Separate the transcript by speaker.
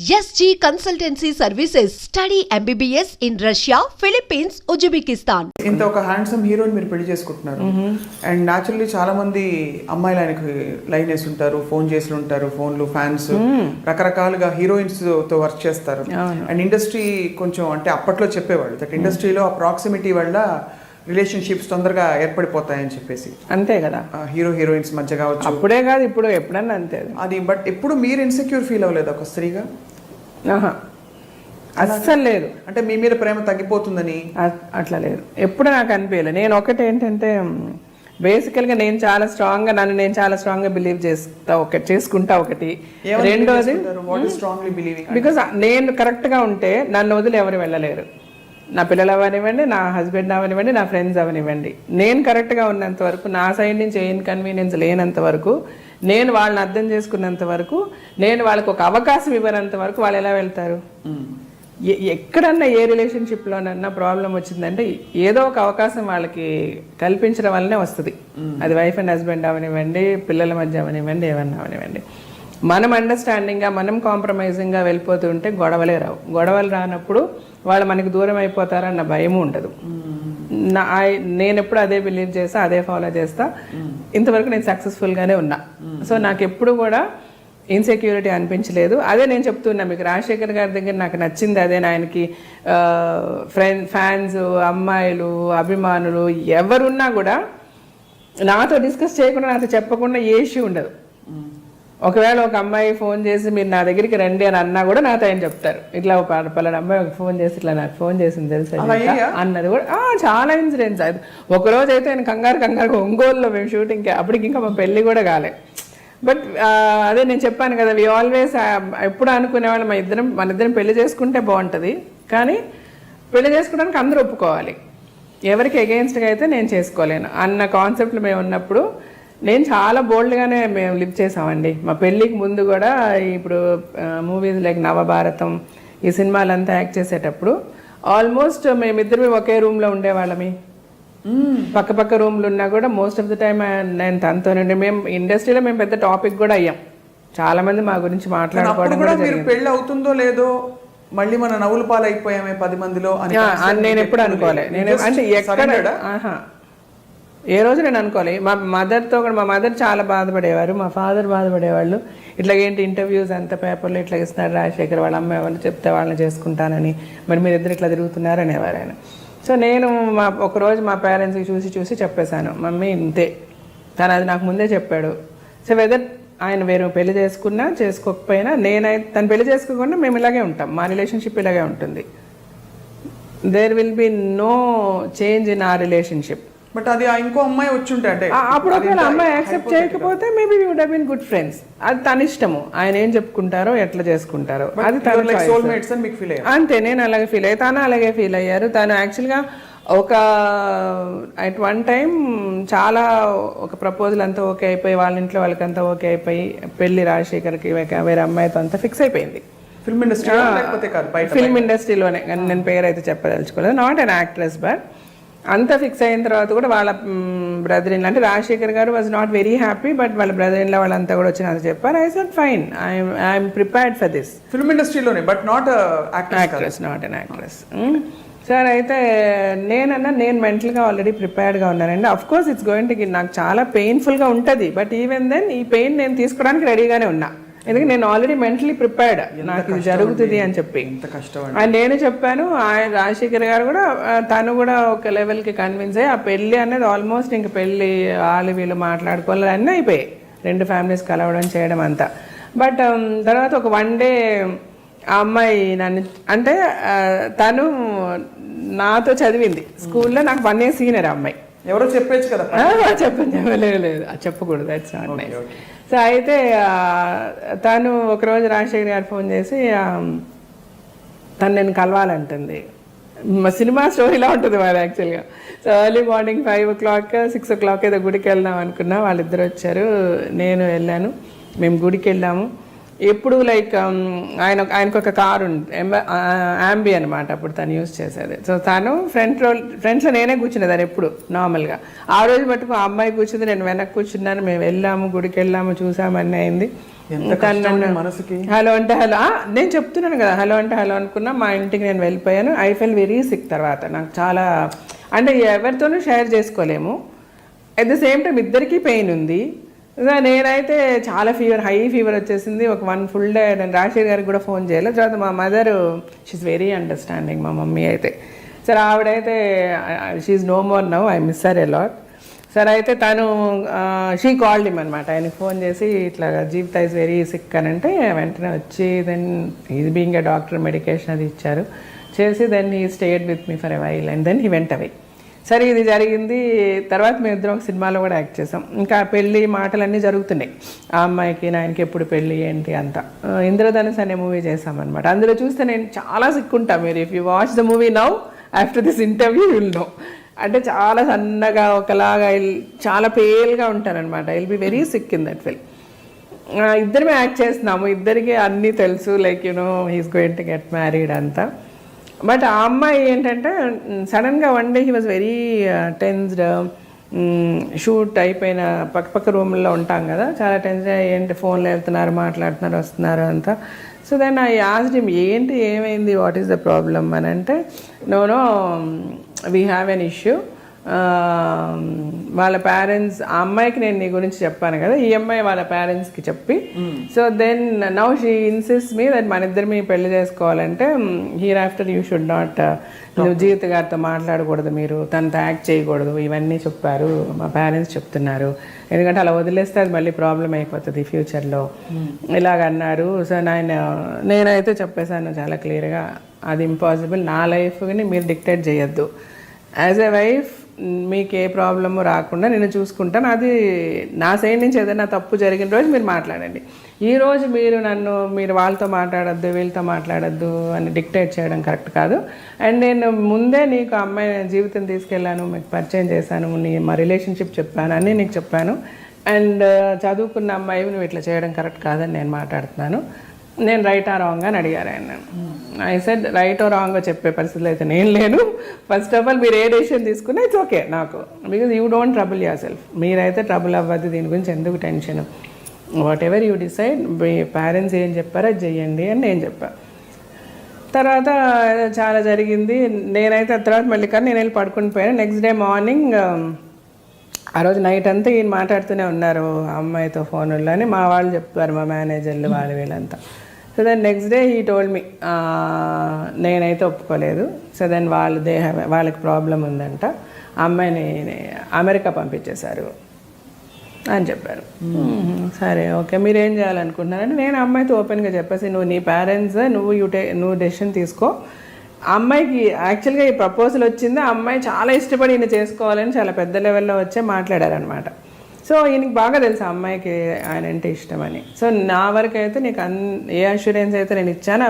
Speaker 1: SG Consultancy Services. Study MBBS in Russia, Philippines, Uzbekistan.
Speaker 2: ఇంత ఒక handsome హీరోని మీరు పెళ్లి చేసుకుంటున్నారు అండ్ న్యాచురల్లీ చాలా మంది అమ్మాయిలు ఆయనకి లైన్ వేసి ఉంటారు, ఫోన్ చేసి ఉంటారు, ఫోన్లు ఫ్యాన్స్ రకరకాలుగా హీరోయిన్స్ తో వర్క్ చేస్తారు. అండ్ ఇండస్ట్రీ కొంచెం అంటే అప్పట్లో చెప్పేవాళ్ళు దట్ ఇండస్ట్రీలో ఆ ప్రాక్సిమిటీ వల్ల రిలేషన్షిప్స్ తొందరగా ఏర్పడిపోతాయని చెప్పేసి.
Speaker 3: అంతే కదా,
Speaker 2: హీరో హీరోయిన్స్ మధ్య కావచ్చు.
Speaker 3: అప్పుడే కాదు ఇప్పుడు ఎప్పుడన్నా అంతే
Speaker 2: అది. బట్ ఎప్పుడు మీరు ఇన్సెక్యూర్ ఫీల్ అవ్వలేదు ఒక స్త్రీగా?
Speaker 3: అస్సలు లేదు.
Speaker 2: అంటే మీ మీద ప్రేమ తగ్గిపోతుందని
Speaker 3: అట్లా లేదు, ఎప్పుడు నాకు అనిపించలేదు. నేను ఒకటి ఏంటంటే బేసికల్గా నేను చాలా స్ట్రాంగ్గా నేను చాలా స్ట్రాంగ్గా బిలీవ్ చేసుకుంటా ఒకటి. రెండోది బికాస్ నేను కరెక్ట్గా ఉంటే నన్ను వదిలి ఎవరు వెళ్ళలేరు. నా పిల్లలు అవనివ్వండి, నా హస్బెండ్ అవనివ్వండి, నా ఫ్రెండ్స్ అవనివ్వండి. నేను కరెక్ట్గా ఉన్నంత వరకు, నా సైడ్ నుంచి ఏ ఇన్కన్వీనియన్స్ లేనంత వరకు, నేను వాళ్ళని అర్థం చేసుకున్నంత వరకు, నేను వాళ్ళకి ఒక అవకాశం ఇవ్వనంత వరకు వాళ్ళు ఎలా వెళ్తారు? ఎక్కడన్నా ఏ రిలేషన్షిప్లోనన్నా ప్రాబ్లం వచ్చిందంటే ఏదో ఒక అవకాశం వాళ్ళకి కల్పించడం వల్లనే వస్తుంది. అది వైఫ్ అండ్ హస్బెండ్ అవనివ్వండి, పిల్లల మధ్య అవనివ్వండి, ఏమన్నా అవనివ్వండి. మనం అండర్స్టాండింగ్గా, మనం కాంప్రమైజింగ్గా వెళ్ళిపోతుంటే గొడవలే రావు. గొడవలు రానప్పుడు వాళ్ళు మనకి దూరం అయిపోతారన్న భయము ఉండదు. నేను ఎప్పుడు అదే బిలీవ్ చేస్తా, అదే ఫాలో చేస్తా. ఇంతవరకు నేను సక్సెస్ఫుల్గానే ఉన్నా. సో నాకు ఎప్పుడు కూడా ఇన్సెక్యూరిటీ అనిపించలేదు. అదే నేను చెప్తున్నా మీకు, రాజశేఖర్ గారి దగ్గర నాకు నచ్చింది అదే. ఆయనకి ఫ్యాన్స్, అమ్మాయిలు, అభిమానులు ఎవరున్నా కూడా నాతో డిస్కస్ చేయకుండా, నాతో చెప్పకుండా ఏ ఇష్యూ ఉండదు. ఒకవేళ ఒక అమ్మాయి ఫోన్ చేసి మీరు నా దగ్గరికి రండి అని అన్నా కూడా నాతో ఆయన చెప్తారు. ఇట్లా పలానా అమ్మాయి ఒక ఫోన్ చేసి ఇట్లా నాకు ఫోన్ చేసింది తెలుసా అన్నది కూడా. చాలా ఇన్సిడెంట్స్. అది ఒకరోజు అయితే ఆయన కంగారు ఒంగోలులో మేము షూటింగ్కి, అప్పటికి ఇంకా మా పెళ్ళి కూడా కాలే. బట్ అదే నేను చెప్పాను కదా, వి ఆల్వేస్ ఎప్పుడు అనుకునేవాళ్ళు మన ఇద్దరం పెళ్లి చేసుకుంటే బాగుంటుంది, కానీ పెళ్లి చేసుకోవడానికి అందరూ ఒప్పుకోవాలి. ఎవరికి అగెయిన్స్ట్గా అయితే నేను చేసుకోలేను అన్న కాన్సెప్ట్లు మేము ఉన్నప్పుడు నేను చాలా బోల్డ్గానే మేము లివ్ చేసామండి. మా పెళ్ళికి ముందు కూడా ఇప్పుడు మూవీస్ లైక్ నవభారతం, ఈ సినిమాలంతా యాక్ట్ చేసేటప్పుడు ఆల్మోస్ట్ మేమిద్దరు ఒకే రూమ్లో ఉండేవాళ్ళమి. పక్క రూమ్లు ఉన్నా కూడా మోస్ట్ ఆఫ్ ద టైమ్ నేను తనతోనండి. మేము ఇండస్ట్రీలో మేము పెద్ద టాపిక్ కూడా అయ్యాం. చాలా మంది మా గురించి మాట్లాడుకోవడం కూడా జరిగింది.
Speaker 2: పెళ్ళి అవుతుందో లేదో మళ్ళీ మన నవ్వుల పాలు అయిపోయామే 10 మందిలో అని
Speaker 3: నేను ఎప్పుడు అనుకోలే. నేను అంటే ఎక్కడ ఏ రోజు నేను అనుకోలే. మా మదర్తో కూడా, మా మదర్ చాలా బాధపడేవారు, మా ఫాదర్ బాధపడేవాళ్ళు. ఇట్లా ఏంటి ఇంటర్వ్యూస్ అంత పేపర్లో ఇట్లా ఇస్తున్నారు రాజశేఖర్, వాళ్ళ అమ్మాయి వాళ్ళు చెప్తే వాళ్ళని చేసుకుంటానని, మరి మీరు ఇద్దరు ఇట్లా తిరుగుతున్నారు అనేవారు ఆయన. సో నేను ఒకరోజు మా పేరెంట్స్కి చూసి చెప్పేశాను, మమ్మీ ఇంతే. తను అది నాకు ముందే చెప్పాడు. సో వెదర్ ఆయన వేరే పెళ్లి చేసుకున్నా చేసుకోకపోయినా, తను పెళ్లి చేసుకోకుండా మేము ఇలాగే ఉంటాం, మా రిలేషన్షిప్ ఇలాగే ఉంటుంది. There will be no change in ఆ రిలేషన్షిప్.
Speaker 2: బట్ అది ఇంకో అమ్మాయి వచ్చి ఉంటే అంటే
Speaker 3: అప్పుడు ఒకవేళ అమ్మాయి యాక్సెప్ట్ చేయకపోతే maybe we would have been good friends. అది తన ఇష్టము, ఆయన ఏం చెప్పుకుంటారో ఎట్లా చేసుకుంటారో అది తన
Speaker 2: సోల్మేట్స్ అని మీకు ఫీల్ అయ్యారు.
Speaker 3: అంతే, నేను అలాగే ఫీల్ అయ్యి, తను అలాగే ఫీల్ అయ్యారు. తను యాక్చువల్గా అట్ వన్ టైం చాలా ఒక ప్రపోజల్ అంతా ఓకే అయిపోయి, వాళ్ళ ఇంట్లో వాళ్ళకంతా ఓకే అయిపోయి, పెళ్లి రాజశేఖర్కి వేరే అమ్మాయితో అంతా ఫిక్స్ అయిపోయింది.
Speaker 2: ఫిల్మ్
Speaker 3: ఇండస్ట్రీలోనే, నేను పేరు అయితే చెప్పదలుచుకోలేదు, నాట్ అన్ యాక్ట్రెస్. బట్ అంతా ఫిక్స్ అయిన తర్వాత కూడా వాళ్ళ బ్రదర్ ఇన్ అంటే Rajasekhar garu was not very happy. But వాళ్ళ బ్రదర్ ఇన్ వాళ్ళంతా కూడా వచ్చి నాకు చెప్పారు, I said fine, I'm prepared for this.
Speaker 2: Film ఇండస్ట్రీలోనే, but not
Speaker 3: actress, not an actress. Sir అయితే నేను మెంటల్గా ఆల్రెడీ ప్రిపేర్డ్గా ఉన్నానండి. Of course it's going to, నాకు చాలా పెయిన్ఫుల్గా ఉంటుంది. బట్ ఈవెన్ దెన్ ఈ పెయిన్ నేను తీసుకోవడానికి రెడీగానే ఉన్నా. ఎందుకంటే నేను ఆల్రెడీ మెంటలీ ప్రిపేర్డ్, నాకు ఇది జరుగుతుంది అని చెప్పి. అండ్ నేను చెప్పాను, రాజశేఖర్ గారు కూడా, తను కూడా ఒక లెవెల్కి కన్విన్స్ అయ్యి, ఆ పెళ్ళి అనేది ఆల్మోస్ట్ ఇంక పెళ్ళి వాళ్ళు వీళ్ళు మాట్లాడుకోవాలి అన్నీ అయిపోయాయి, 2 ఫ్యామిలీస్ కలవడం చేయడం అంతా. బట్ తర్వాత ఒక 1 డే ఆ అమ్మాయి నన్ను, అంటే తను నాతో చదివింది స్కూల్లో, నాకు 1 year సీనియర్ అమ్మాయి.
Speaker 2: ఎవరో చెప్పచ్చు కదా?
Speaker 3: చెప్పలేదు, చెప్పకూడదు, దట్స్ నాట్ నైస్. సో అయితే తను ఒకరోజు రాజశేఖర్ గారు ఫోన్ చేసి తను నేను కలవాలంటుంది. మా సినిమా స్టోరీలా ఉంటుంది మరి యాక్చువల్గా. So early morning 5 o'clock 6 o'clock ఏదో గుడికి వెళ్దాం అనుకున్నా. వాళ్ళిద్దరు వచ్చారు, నేను వెళ్ళాను. మేము గుడికి వెళ్ళాము. ఎప్పుడు లైక్ ఆయనకు ఒక కారు ఉంది, యాంబీ అనమాట అప్పుడు తను యూజ్ చేసేది. సో తను ఫ్రంట్లో నేనే కూర్చునేదాన్ని ఎప్పుడు నార్మల్గా. ఆ రోజు మటుకు ఆ అమ్మాయి కూర్చుంది, నేను వెనక్కి కూర్చున్నాను. మేము వెళ్ళాము, గుడికి వెళ్ళాము, చూసాము, అన్నీ అయింది.
Speaker 2: మనసుకి
Speaker 3: హలో అంటే హలో, నేను చెప్తున్నాను కదా, హలో అంటే హలో అనుకున్నా. మా ఇంటికి నేను వెళ్ళిపోయాను. I fell very sick. తర్వాత నాకు చాలా అంటే ఎవరితోనూ షేర్ చేసుకోలేము. అట్ ద సేమ్ టైం ఇద్దరికీ పెయిన్ ఉంది. నేనైతే చాలా హై ఫీవర్ వచ్చేసింది. ఒక 1 full day నేను రాజశేఖర్ గారికి కూడా ఫోన్ చేయలేదు. తర్వాత మా మదర్, షీఈ్ వెరీ అండర్స్టాండింగ్, మా మమ్మీ అయితే. సరే ఆవిడైతే she's no more now, I miss her a lot. సరే అయితే తను షీ కాల్డ్ హిమ్ అనమాట. ఆయనకి ఫోన్ చేసి ఇట్లా జీవిత ఈజ్ వెరీ సిక్ అని అంటే వెంటనే వచ్చి then is being a doctor medication అది ఇచ్చారు చేసి then he stayed with me for a while and then he went away. సరే ఇది జరిగింది. తర్వాత మేము ఇద్దరం ఒక సినిమాలో కూడా యాక్ట్ చేసాం. ఇంకా పెళ్ళి మాటలన్నీ జరుగుతున్నాయి. ఆ అమ్మాయికి నాయనకి ఎప్పుడు పెళ్ళి ఏంటి అంతా. ఇంద్రధనుస్ అనే మూవీ చేసామన్నమాట. అందులో చూస్తే నేను చాలా సిక్కుంటా. మీరు if you watch the movie now after this interview will know. అంటే చాలా సన్నగా ఒకలాగా చాలా పేల్గా ఉంటారనమాట. I will be very sick in that film. ఇద్దరమే యాక్ట్ చేస్తున్నాము, ఇద్దరికి అన్నీ తెలుసు, like he's going to get married అంతా. బట్ ఆ అమ్మాయి ఏంటంటే సడన్గా one day he was very tensed. Shoot అయిపోయిన పక్క రూమ్లో ఉంటాం కదా, చాలా టెన్షన్. ఏంటి ఫోన్లో వెళ్తున్నారు, మాట్లాడుతున్నారు, వస్తున్నారు అంతా. So then I asked him, ఏంటి ఏమైంది, వాట్ ఈస్ ద ప్రాబ్లమ్ అని అంటే, no we have an issue. వాళ్ళ పేరెంట్స్, ఆ అమ్మాయికి నేను నీ గురించి చెప్పాను కదా, ఈ అమ్మాయి వాళ్ళ పేరెంట్స్కి చెప్పి, so then now she insist me that మన ఇద్దరు మీ పెళ్లి చేసుకోవాలంటే here after you should not, నువ్వు జీవిత గారితో మాట్లాడకూడదు, మీరు తనతో యాక్ట్ చేయకూడదు, ఇవన్నీ చెప్పారు మా పేరెంట్స్ చెప్తున్నారు. ఎందుకంటే అలా వదిలేస్తే అది మళ్ళీ ప్రాబ్లం అయిపోతుంది ఫ్యూచర్లో ఇలాగన్నారు. సో నేనైతే చెప్పేశాను చాలా క్లియర్గా, అది ఇంపాసిబుల్. నా లైఫ్ని మీరు డిక్టేట్ చేయొద్దు. యాజ్ ఎ వైఫ్ మీకు ఏ ప్రాబ్లము రాకుండా నేను చూసుకుంటాను. అది నా సైడ్ నుంచి ఏదైనా తప్పు జరిగిన రోజు మీరు మాట్లాడండి. ఈరోజు మీరు వాళ్ళతో మాట్లాడద్దు, వీళ్ళతో మాట్లాడద్దు అని డిక్టేట్ చేయడం కరెక్ట్ కాదు. అండ్ నేను ముందే నీకు అమ్మాయి జీవితం తీసుకెళ్ళాను, మీకు పరిచయం చేశాను, మా రిలేషన్షిప్ చెప్పాను, అన్నీ నీకు చెప్పాను. అండ్ చదువుకున్న అమ్మాయి నువ్వు ఇట్లా చేయడం కరెక్ట్ కాదని నేను మాట్లాడుతున్నాను. నేను రైటా రాంగ్ అని అడిగారు ఆయన. ఐ సెడ్ రైట్ రాంగ్ చెప్పే పరిస్థితులు అయితే నేను లేను. ఫస్ట్ ఆఫ్ ఆల్ మీరు ఏ డెసిషన్ తీసుకున్నా ఇట్స్ ఓకే నాకు, because you don't trouble your self. మీరైతే ట్రబుల్ అవ్వద్దు, దీని గురించి ఎందుకు tension. What ever you decide, me parents ఏం చెప్పారో అది చెయ్యండి అని నేను చెప్పాను. తర్వాత చాలా జరిగింది. నేనైతే తర్వాత మళ్ళీ కానీ నేను వెళ్ళి పడుకుని పోయాను. నెక్స్ట్ డే మార్నింగ్, ఆ రోజు నైట్ అంతా ఈయన మాట్లాడుతూనే ఉన్నారు ఆ అమ్మాయితో ఫోన్లో అని మా వాళ్ళు చెప్పారు, మా మేనేజర్లు వాళ్ళు వీళ్ళంతా. So then next day he told me, నేనైతే ఒప్పుకోలేదు. సో దెన్ వాళ్ళకి ప్రాబ్లం ఉందంట, అమ్మాయిని అమెరికా పంపించేశారు అని చెప్పారు. సరే ఓకే, మీరు ఏం చేయాలనుకుంటున్నారంటే నేను అమ్మాయితో ఓపెన్గా చెప్పేసి, నువ్వు నీ పేరెంట్స్ నువ్వు డెసిషన్ తీసుకో. అమ్మాయికి యాక్చువల్గా ఈ ప్రపోజల్ వచ్చింది, ఆ అమ్మాయి చాలా ఇష్టపడి ఈయన చేసుకోవాలని చాలా పెద్ద లెవెల్లో వచ్చే మాట్లాడారనమాట. సో ఈయనకి బాగా తెలుసు ఆ అమ్మాయికి ఆయన అంటే ఇష్టమని. సో నా వరకు అయితే నీకు ఏ అష్యూరెన్స్ అయితే నేను ఇచ్చానో